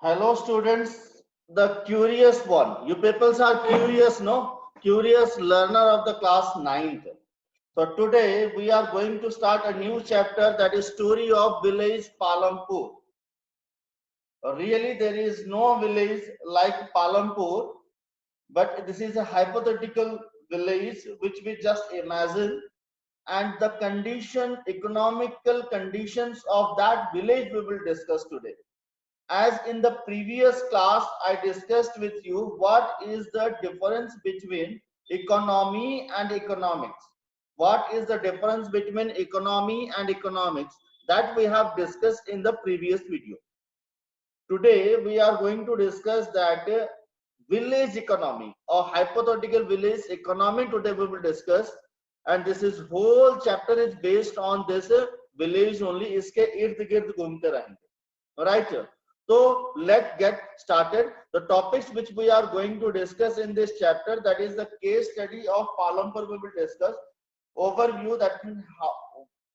Hello students, the curious one. You peoples are curious, no? Curious learner of the class 9th. So today we are going to start a new chapter, that is story of village Palampur. Really there is no village like Palampur, but this is a hypothetical village which we just imagine, and the economical conditions of that village we will discuss today. As in the previous class I discussed with you what is the difference between economy and economics. What is the difference between economy and economics, that we have discussed in the previous video. Today we are going to discuss that village economy or hypothetical village economy. Today we will discuss, and this is whole chapter is based on this village only. इसके इर्द गिर्द घूमते रहेंगे, right? So let's get started. The topics which we are going to discuss in this chapter, that is the case study of Palampur. We will discuss overview, that means how,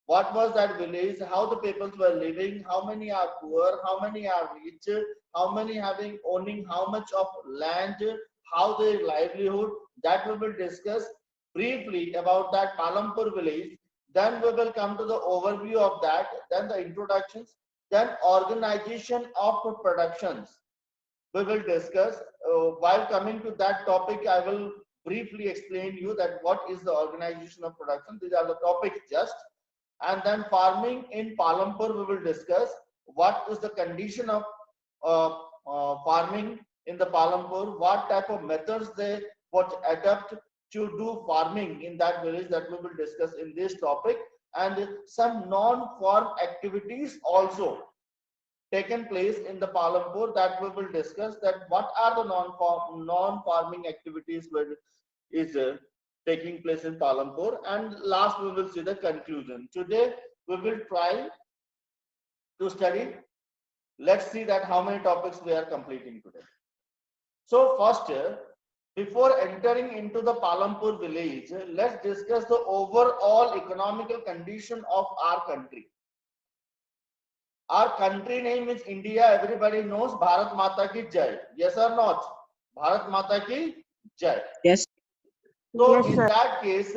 what was that village, how the people were living, how many are poor, how many are rich, how many having owning how much of land, how their livelihood, that we will discuss briefly about that Palampur village. Then we will come to the overview of that, then the introductions, then organization of productions we will discuss. While coming to that topic, I will briefly explain you that what is the organization of production. These are the topics just. And then farming in Palampur we will discuss what is the condition of farming in the Palampur, what type of methods they what adapt to do farming in that village, that we will discuss in this topic, and some non-farm activities also taken place in the Palampur, that we will discuss, that what are the non-farming activities where is taking place in Palampur, and last we will see the conclusion. Today we will try to study. Let's see that how many topics we are completing today. So first, before entering into the Palampur village, let's discuss the overall economical condition of our country. Our country name is India. Everybody knows Bharat Mata ki Jai. Yes or not? Bharat Mata ki Jai. Yes. So Yes, in sir. that case,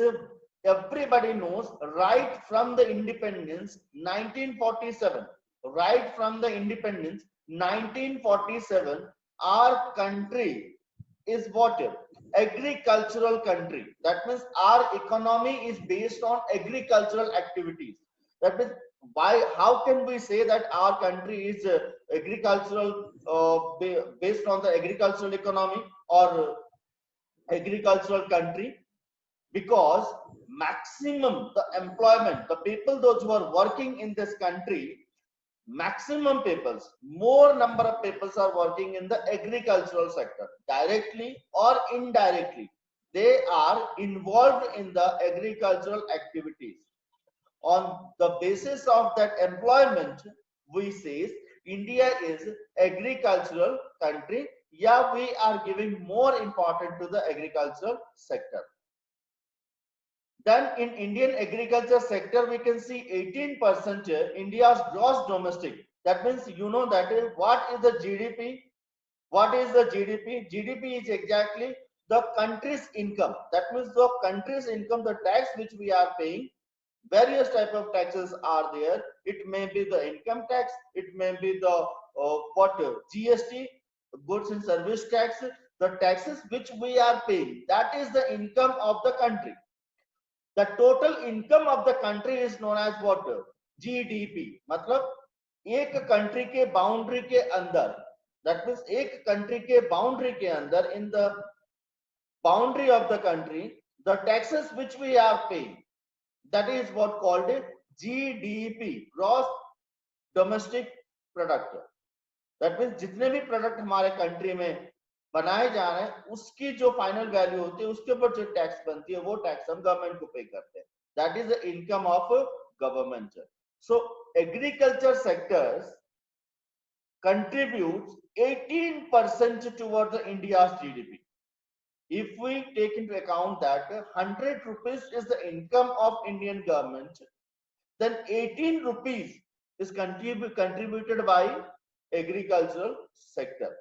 everybody knows right from the independence 1947, right from the independence 1947, our country is what? Agricultural country. That means our economy is based on agricultural activities. That means why? How can we say that our country is agricultural, based on the agricultural economy or agricultural country? Because maximum the employment, the people those who are working in this country, maximum peoples, more number of peoples are working in the agricultural sector, directly or indirectly they are involved in the agricultural activities. On the basis of that employment, we say India is agricultural country. Yeah, we are giving more important to the agricultural sector. Then in Indian agriculture sector, we can see 18% India's gross domestic. That means you know that what is the GDP? What is the GDP? GDP is exactly the country's income. That means the country's income, the tax which we are paying. Various type of taxes are there. It may be the income tax. It may be the GST, goods and service tax. The taxes which we are paying. That is the income of the country. The total income of the country is known as what? GDP. मतलब एक country के boundary के अंदर, that means एक country के boundary के अंदर, in the boundary of the country, the taxes which we are paying, that is what called GDP, gross domestic product. That means जितने भी प्रोडक्ट हमारे कंट्री में बनाए जा रहे हैं, उसकी जो फाइनल वैल्यू होती है, उसके ऊपर जो टैक्स बनती है, वो टैक्स हम गवर्नमेंट को पे करते हैं. That is the income of government. So agriculture sectors contributes 18% toward the India's GDP. If we take into account that 100 rupees is the income of Indian government, then 18 rupees is contributed by agricultural sector.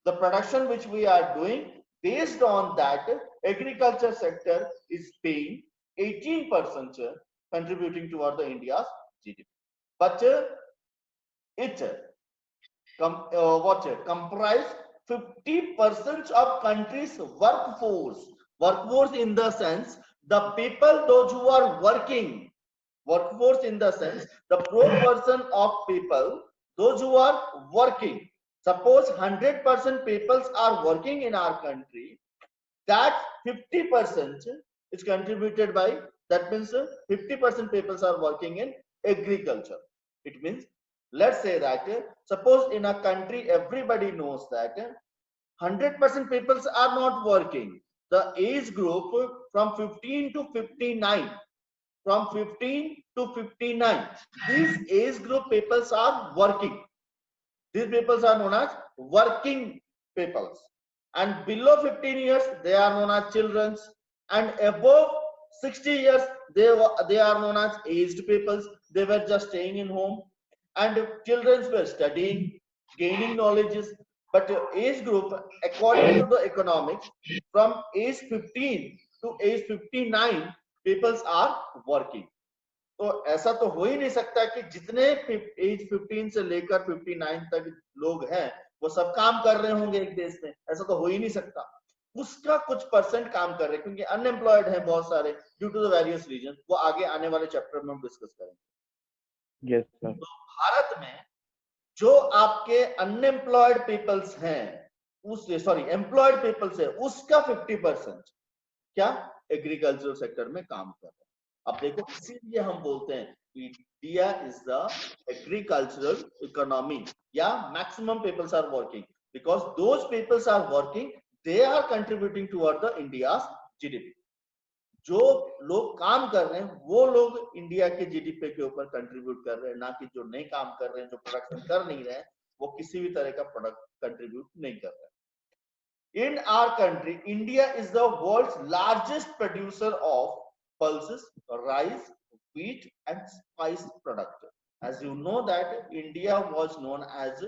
The production which we are doing, based on that, agriculture sector is paying 18% contributing toward the India's GDP. But it comprise 50% of country's workforce. Workforce in the sense, the people, those who are working. Workforce in the sense, the proportion of people, those who are working. Suppose 100% people are working in our country, that 50% is contributed by, that means 50% people are working in agriculture. It means, let's say that suppose in a country everybody knows that 100% people are not working. The age group from 15 to 59, from 15 to 59, these age group people are working. These people are known as working people. And below 15 years, they are known as children. And above 60 years, they are known as aged people. They were just staying in home. And children were studying, gaining knowledges. But age group, according to the economics, from age 15 to age 59, people are working. तो ऐसा तो हो ही नहीं सकता कि जितने as 15 से लेकर 59 तक लोग हैं वो सब काम कर रहे होंगे एक देश में, ऐसा तो हो ही नहीं सकता. उसका कुछ परसेंट काम कर रहे हैं क्योंकि अनएम्प्लॉयड हैं बहुत सारे due to the various reason. वो आगे आने वाले चैप्टर में हम डिस्कस करेंगे. Yes sir. तो भारत में जो आपके अनएम्प्लॉयड पीपल्स हैं, उस सॉरी एम्प्लॉयड पीपल्स है, उसका 50% क्या एग्रीकल्चर सेक्टर में काम कर रहे हैं. अब देखो, इसीलिए हम बोलते हैं India is the agricultural economy, या maximum peoples are working because those peoples are working, they are contributing toward the India's GDP. जो लोग काम कर रहे हैं वो लोग इंडिया के जीडीपी के ऊपर कंट्रीब्यूट कर रहे हैं, ना कि जो नहीं काम कर रहे हैं, जो प्रोडक्शन कर नहीं रहे हैं, वो किसी भी तरह का प्रोडक्ट कंट्रीब्यूट नहीं कर रहे हैं. In our country, India is the world's largest producer of pulses, rice, wheat, and spice product. As you know that India was known as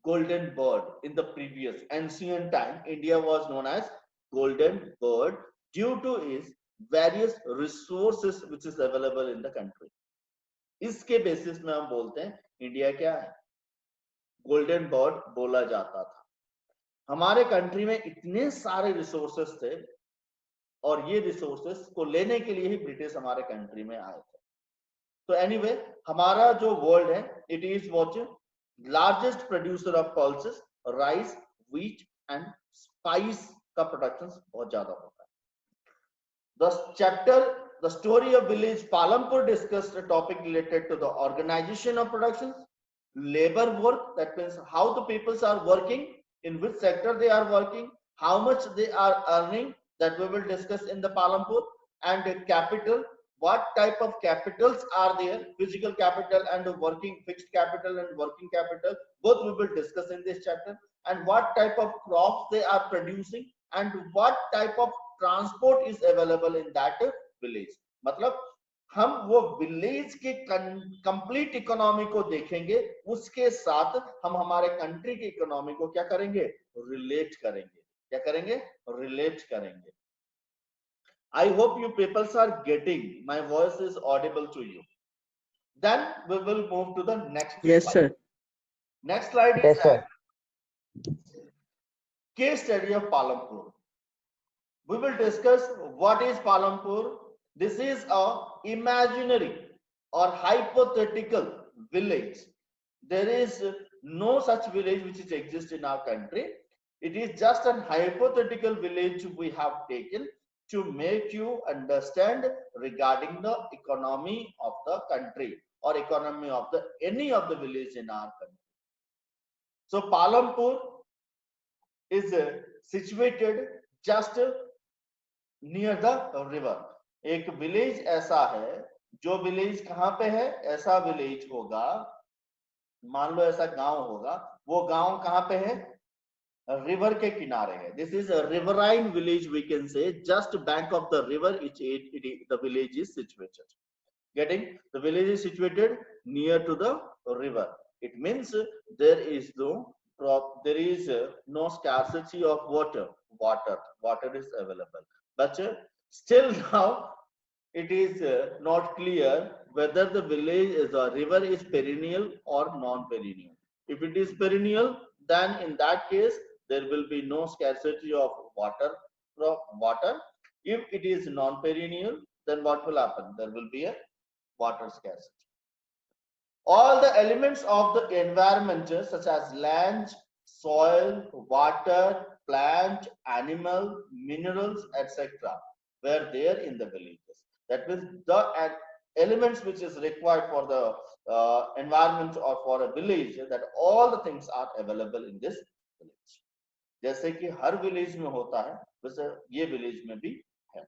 golden bird in the previous ancient time. India was known as golden bird due to its various resources which is available in the country. इसके basis में हम बोलते हैं India क्या है, golden bird बोला जाता था. हमारे कंट्री में इतने सारे रिसोर्सेस थे और ये रिसोर्सेस को लेने के लिए ही ब्रिटिश हमारे कंट्री में आए थे. तो एनीवे, हमारा जो वर्ल्ड है, it is what largest producer of pulses, rice, wheat and spice का प्रोडक्शन बहुत ज्यादा होता है. The chapter the story of village Palampur discussed a topic related to the organization of production, labor work, that means how the peoples are working, in which sector they are working, how much they are earning, that we will discuss in the Palampur. And capital, what type of capitals are there, physical capital and working fixed capital and working capital, both we will discuss in this chapter. And what type of crops they are producing and what type of transport is available in that village. मतलब हम वो village के complete economy को देखेंगे, उसके साथ हम हमारे कंट्री की इकोनॉमी को क्या करेंगे, रिलेट करेंगे. क्या करेंगे, रिलेट करेंगे. I hope you peoples are getting my voice is audible to you. Then we will move to the next. Yes sir. Next slide is case study of Palampur. We will discuss what is Palampur. This is a imaginary or hypothetical village. There is no such village which is exist in our country. It is just a hypothetical village we have taken to make you understand regarding the economy of the country or economy of the any of the village in our country. So Palampur is situated just near the river. एक village ऐसा है, जो village कहां पे है, ऐसा village होगा, मान लो ऐसा गांव होगा, वो गांव कहां पे है, रिवर के किनारे है. This is a riverine village we can say, just bank of the river the village is situated. Getting, the village is situated near to the river. It means there is no scarcity of water. Water is available, but still now it is not clear whether the village is a river is perennial or non-perennial. If it is perennial, then in that case there will be no scarcity of water. If it is non-perennial, then what will happen? There will be a water scarcity. All the elements of the environment, such as land, soil, water, plant, animal, minerals, etc., were there in the villages. That means the elements which is required for the environment or for a village, that all the things are available in this village. जैसे कि हर village में होता है, वैसे ये village में भी है.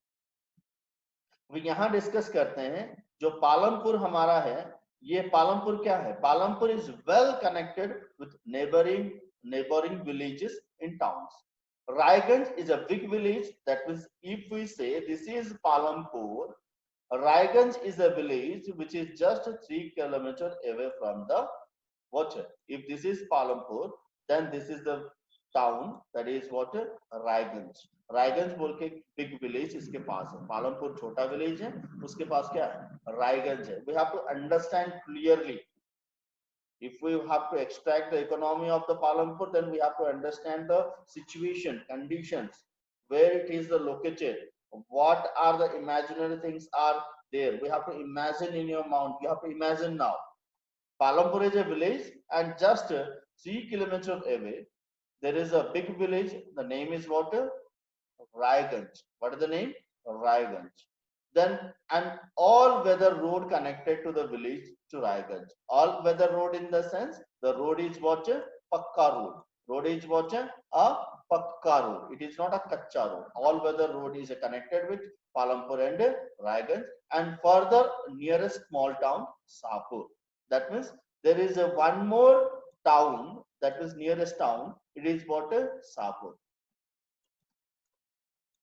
वो यहाँ डिस्कस करते हैं. जो पालमपुर हमारा है, ये पालमपुर क्या है? Palampur is well connected with neighboring villages in towns. Raiganj is a big village. That means if we say this is Palampur, Raiganj is a village which is just 3 kilometers away from the water. If this is Palampur, then this is the town, that is what? Raiganj. Raiganj बोल के big village इसके पास है. पालमपुर छोटा village है, उसके पास क्या है? रायगंज है. We have to understand clearly. If we have to extract the economy of the Palampur, then we have to understand the situation, conditions, where it is located, what are the imaginary things are there. We have to imagine in your mind. You have to imagine now. Palampur is a village, and just 3 kilometers away, there is a big village. The name is what? Raiganj. What is the name? Raiganj. Then an all-weather road connected to the village to Raiganj. All-weather road in the sense, the road is what? Pakka road. Road is what? A Pakka road. It is not a Kacha road. All-weather road is connected with Palampur and Raiganj. And further, nearest small town, Sapur. That means there is one more town, that is nearest town. It is what? Sapur.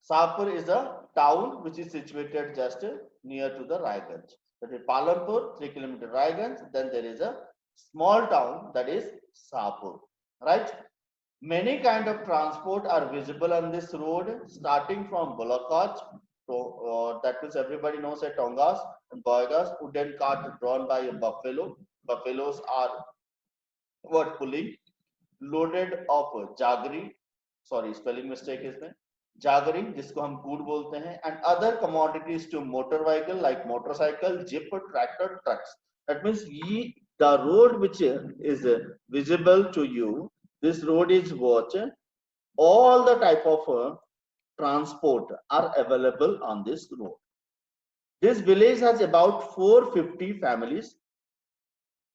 Sapur is a town which is situated just near to the Raiganj. That is Palampur, 3 kilometers Raiganj. Then there is a small town, that is Sapur. Right? Many kind of transport are visible on this road, starting from Bullock. That means everybody knows at Tongas and Boygas, wooden cart drawn by a buffalo. Buffaloes are what pulling, loaded of jaggery. Sorry, spelling mistake is there. Jaggery, जिसको हम गुड़ बोलते हैं, and other commodities to motor vehicle like motorcycle, jeep, tractor, trucks. That means the road which is visible to you, this road is what? All the type of transport are available on this road. This village has about 450 families.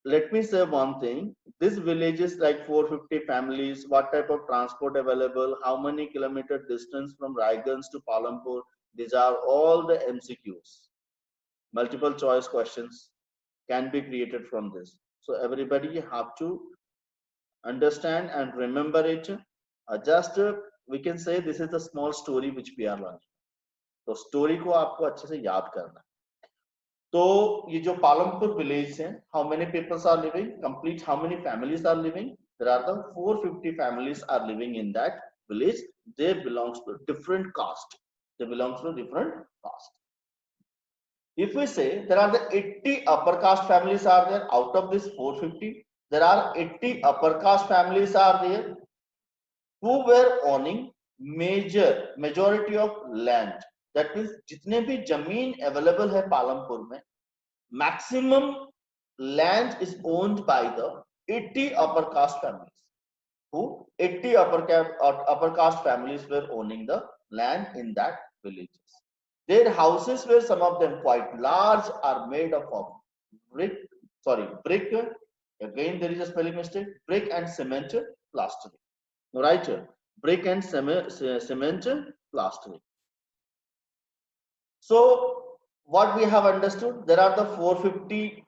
Let me say one thing. This village is like 450 families. What type of transport available? How many kilometer distance from Raiganj to Palampur? These are all the MCQs. Multiple choice questions can be created from this. So everybody have to understand and remember it. We can say this is the small story which we are learning. तो story को आपको अच्छे से याद करना है. तो ये जो पालमपुर विलेज है, how many peoples are living, complete how many families are living? There are the 450 families are living in that village. They belongs to different caste. If we say there are the 80 upper caste families are there, out of this 450, there are 80 upper caste families are there who were owning majority of land. That means जितने भी जमीन available है पालमपुर में, maximum land is owned by the 80 upper caste families. Who? 80 upper caste families were owning the land in that villages. Their houses were, some of them quite large, are made up of brick. Again there is a spelling mistake. Brick and cement plastering. Right? Brick and cement plastering. So what we have understood, there are the 450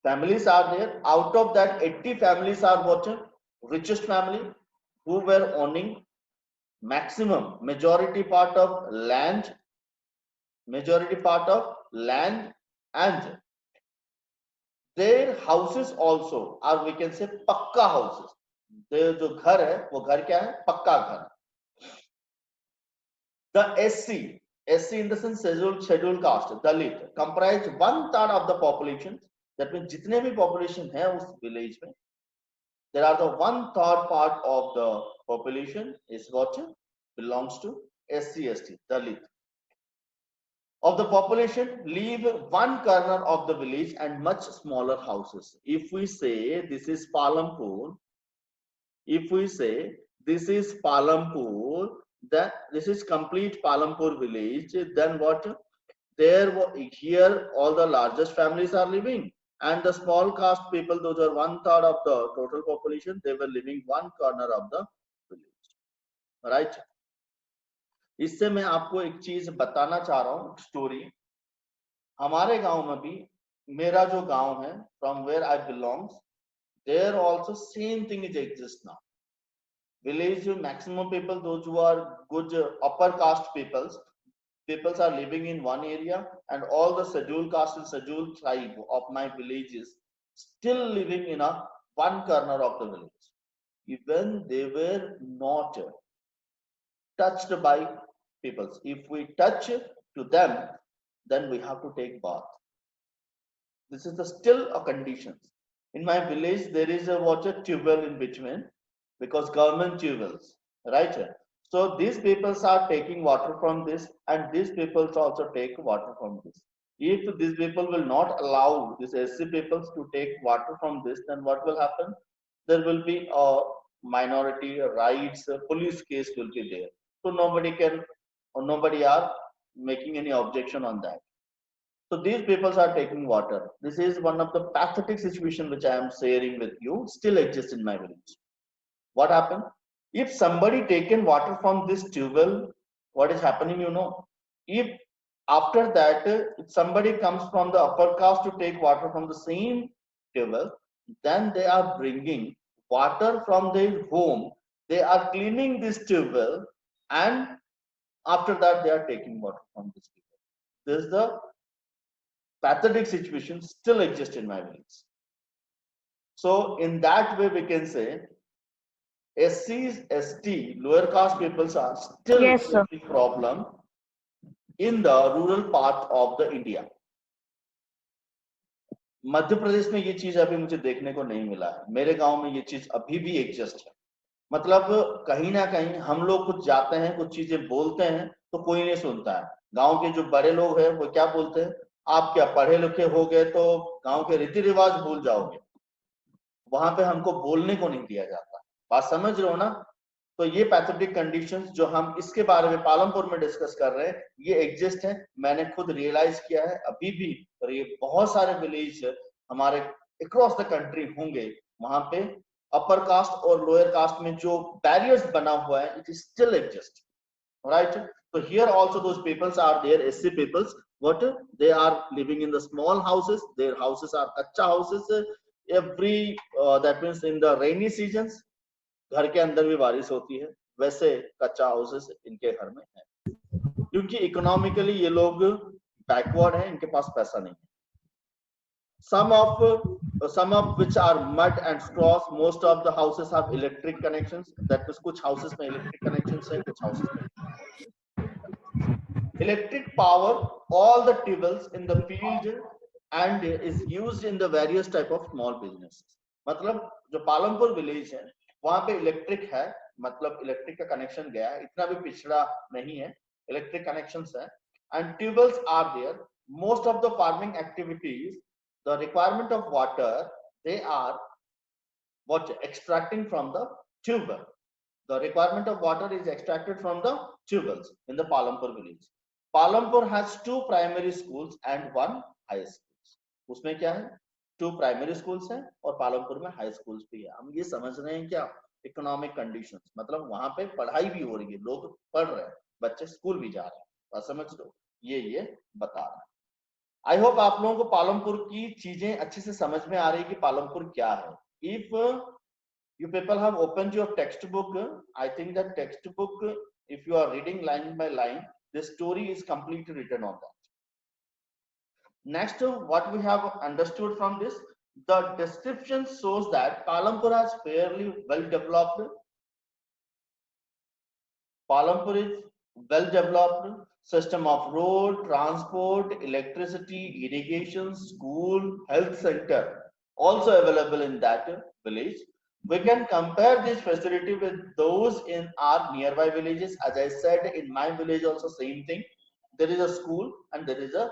families are there. Out of that, 80 families are what? Richest family, who were owning majority part of land, and their houses also are, we can say, पक्का houses. जो घर है वो घर क्या है? पक्का घर. The SC in the sense scheduled caste, Dalit, comprise 1/3 of the population. That means जितने भी population है उस village में, there are the 1/3 part of the population is what belongs to SC/ST, Dalit. Of the population live one corner of the village and much smaller houses. If we say this is Palampur, that this is complete Palampur village, then what? Here all the largest families are living, and the small caste people, those are 1/3 of the total population, they were living one corner of the village, right? इससे मैं आपको एक चीज बताना चाह रहा हूँ, story. हमारे गांव में भी, मेरा जो गांव है, from where I belongs, there also same thing is exist now. Village maximum people, those who are good upper caste peoples are living in one area, and all the scheduled caste and scheduled tribe of my villages still living in a one corner of the village. Even they were not touched by peoples. If we touch to them, then we have to take bath. This is the still a conditions. In my village, there is a water tubewell in between, because government tubewells, right? So these peoples are taking water from this, and these peoples also take water from this. If these people will not allow these SC peoples to take water from this, then what will happen? There will be a minority rights, police case will be there. So nobody can, or nobody are making any objection on that. So these people are taking water. This is one of the pathetic situation which I am sharing with you, still exists in my village. What happened? If somebody taken water from this tubewell, what is happening, you know? If after that, if somebody comes from the upper caste to take water from the same tubewell, then they are bringing water from their home. They are cleaning this tubewell, and after that they are taking water from this tubewell. This is the pathetic situation still exists in my village. So in that way we can say SCs, ST, lower caste peoples are still facing problem in the rural part of the India. Madhya Pradesh में ये चीज अभी मुझे देखने को नहीं मिला है. मेरे गांव में ये चीज अभी भी एग्जिस्ट है. मतलब कहीं ना कहीं हम लोग कुछ जाते हैं, कुछ चीजें बोलते हैं तो कोई नहीं सुनता है. गांव के जो बड़े लोग हैं वो क्या बोलते हैं, आप क्या पढ़े लिखे हो गए तो गांव के रीति रिवाज भूल जाओगे. वहां पे हमको बोलने को नहीं दिया जाता. बात समझ रहे हो ना? तो ये पैथेटिक कंडीशंस जो हम इसके बारे में पालमपुर में डिस्कस कर रहे हैं, ये एग्जिस्ट है. मैंने खुद रियलाइज किया है अभी भी, और ये बहुत सारे विलेज हमारे अक्रॉस द कंट्री होंगे, वहां पे अपर कास्ट और लोअर कास्ट में जो बैरियर्स बना हुआ है, it is still exist, right? So here also those peoples are there, SC peoples, what they are living in the small houses. Their houses are kacha houses. Every that means in the rainy seasons, घर के अंदर भी बारिश होती है, वैसे कच्चा houses इनके घर में है, क्योंकि इकोनॉमिकली ये लोग बैकवर्ड है, इनके पास पैसा नहीं है. some of which are mud and straws. Most of the houses have electric connections. That means कुछ houses में electric connections है, कुछ houses में electric power. All the tubes in the field and is used in the various type of small businesses. मतलब जो Palampur village है वहां पे इलेक्ट्रिक है, मतलब इलेक्ट्रिक का कनेक्शन गया है, इतना भी पिछड़ा नहीं है, इलेक्ट्रिक कनेक्शंस है, and tubes are there. Most of the farming activities, the requirement of water, they are what extracting from the tubewell. The requirement of water is extracted from the tubewells in the Palampur village. Palampur has 2 primary schools and 1 high schools. उसमें क्या है, 2 primary schools हैं और पालमपुर में high schools भी है. हम ये समझ रहे हैं क्या, इकोनॉमिक कंडीशंस, मतलब वहां पे पढ़ाई भी हो रही है, लोग पढ़ रहे हैं, बच्चे स्कूल भी जा रहे हैं. समझ लो, ये बता रहा है. आई होप आप लोगों को पालमपुर की चीजें अच्छे से समझ में आ रही है कि पालमपुर क्या है. If you people have opened your textbook, I think that textbook, if you are reading line by line, the story is completely written on that. Next, what we have understood from this, The description shows that Palampur has fairly well developed. Palampur is well developed system of road, transport, electricity, irrigation, school, health center also available in that village. We can compare this facility with those in our nearby villages. As I said, in my village also same thing. There is a school and there is a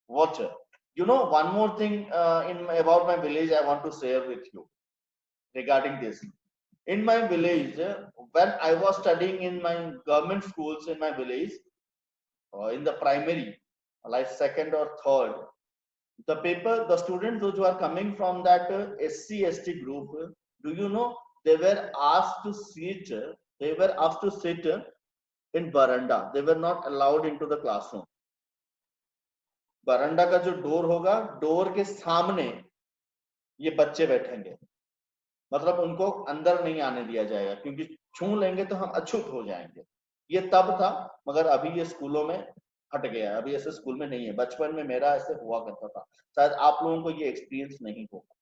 water. You know, one more thing about my village I want to share with you regarding this. In my village, when I was studying in my government schools in my village, in the primary, like second or third, the students those who are coming from that SC/ST group, do you know they were asked to sit, they were asked to sit in baranda. They were not allowed into the classroom. बरंडा का जो door होगा, door के सामने ये बच्चे बैठेंगे, मतलब उनको अंदर नहीं आने दिया जाएगा, क्योंकि छू लेंगे तो हम अछूत हो जाएंगे। ये तब था, मगर अभी ये स्कूलों में हट गया, अभी ऐसे स्कूल में नहीं है। बचपन में मेरा ऐसे हुआ करता था, शायद आप लोगों को ये एक्सपीरियंस नहीं होगा।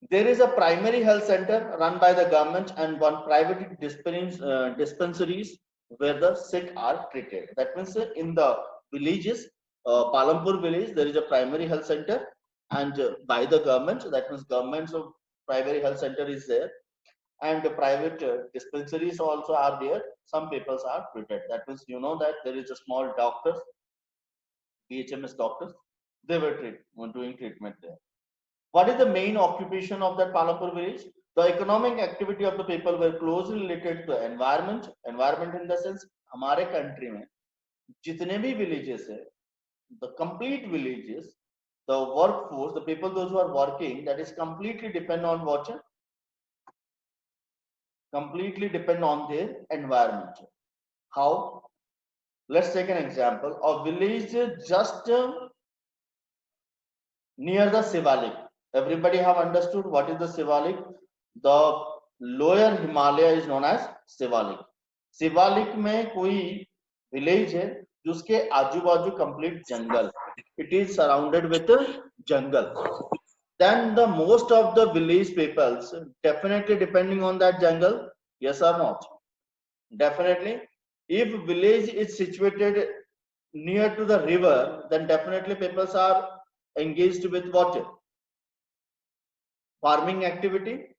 There is a primary health center run by the government and one private dispensaries where the sick are treated. That means in the villages, Palampur village, there is a primary health center and by the government, that means government's of primary health center is there, and the private dispensaries also are there. Some people are treated. That means you know that there is a small doctors, BHMS doctors, they were doing treatment there. What is the main occupation of that Palampur village? The economic activity of the people were closely related to the environment. Environment in the sense, हमारे country में जितने भी villages है, the complete villages, the workforce, the people those who are working, that is completely depend on what? Completely depend on their environment. How? Let's take an example. A village just near the Shivalik. Everybody have understood what is the Shivalik? The lower Himalaya is known as Shivalik. Shivalik में कोई village है जिसके आजू बाजू complete jungle. It is surrounded with jungle. Then the most of the village peoples definitely depending on that jungle. Yes or not? Definitely. If village is situated near to the river, then definitely peoples are engaged with water. Farming activity.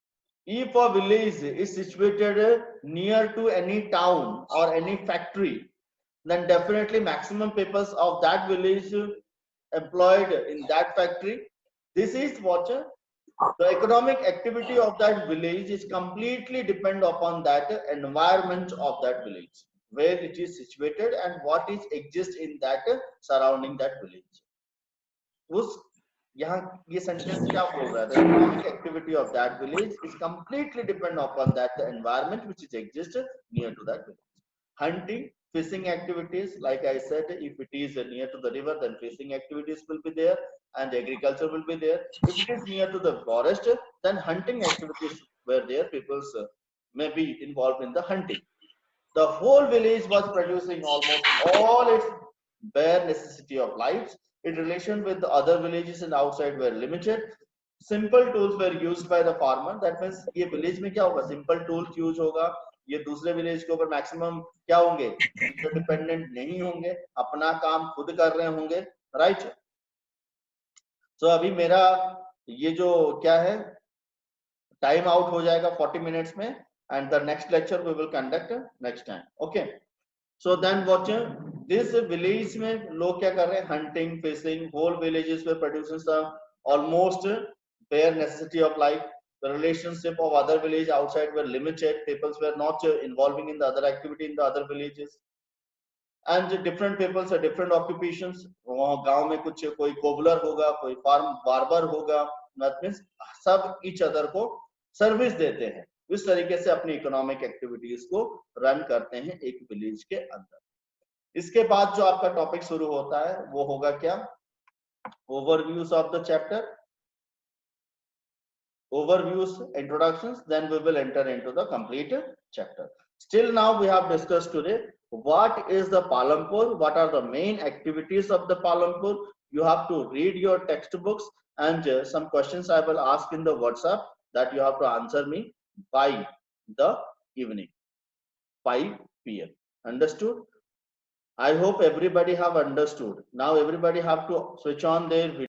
If a village is situated near to any town or any factory, then definitely maximum peoples of that village employed in that factory. This is what the economic activity of that village is completely depend upon that environment of that village, where it is situated and what is exists in that surrounding that village. उस यहाँ ये sentence क्या बोल रहा है? The economic activity of that village is completely depend upon that the environment which is exist near to that village. Hunting, fishing activities, like I said, if it is near to the river, then fishing activities will be there and agriculture will be there. If it is near to the forest, then hunting activities were there. People may be involved in the hunting. The whole village was producing almost all its bare necessity of life. In relation with the other villages and outside were limited. Simple tools were used by the farmer. That means ये village में क्या होगा? Simple tools use होगा. ये दूसरे village के ऊपर maximum क्या होंगे? Interdependent नहीं होंगे. अपना काम खुद कर रहे होंगे. Right? So अभी मेरा ये जो क्या है? Time out हो जाएगा 40 minutes में. And the next lecture we will conduct next time. Okay. So then what? This village में लोग क्या कर रहे हैं? Hunting, fishing, whole villages were producing some almost bare necessity of life. The relationship of other village outside were limited. People were not involving in the other activity in the other villages. And different peoples are different occupations. गांव में कुछ कोई cobbler होगा, कोई farm barber होगा. That means सब each other को service देते हैं. इस तरीके से अपनी इकोनॉमिक एक्टिविटीज को रन करते हैं एक विलेज के अंदर. इसके बाद जो आपका टॉपिक शुरू होता है वो होगा क्या? Overviews of the chapter, overviews, introductions, then we will enter into the complete chapter. Still now we have discussed today what is the Palampur, what are the main activities of the Palampur. You have to read your textbooks and some questions I will ask in the WhatsApp that you have to answer me by the evening, 5 p.m. Understood? I hope everybody have understood. Now everybody have to switch on their video.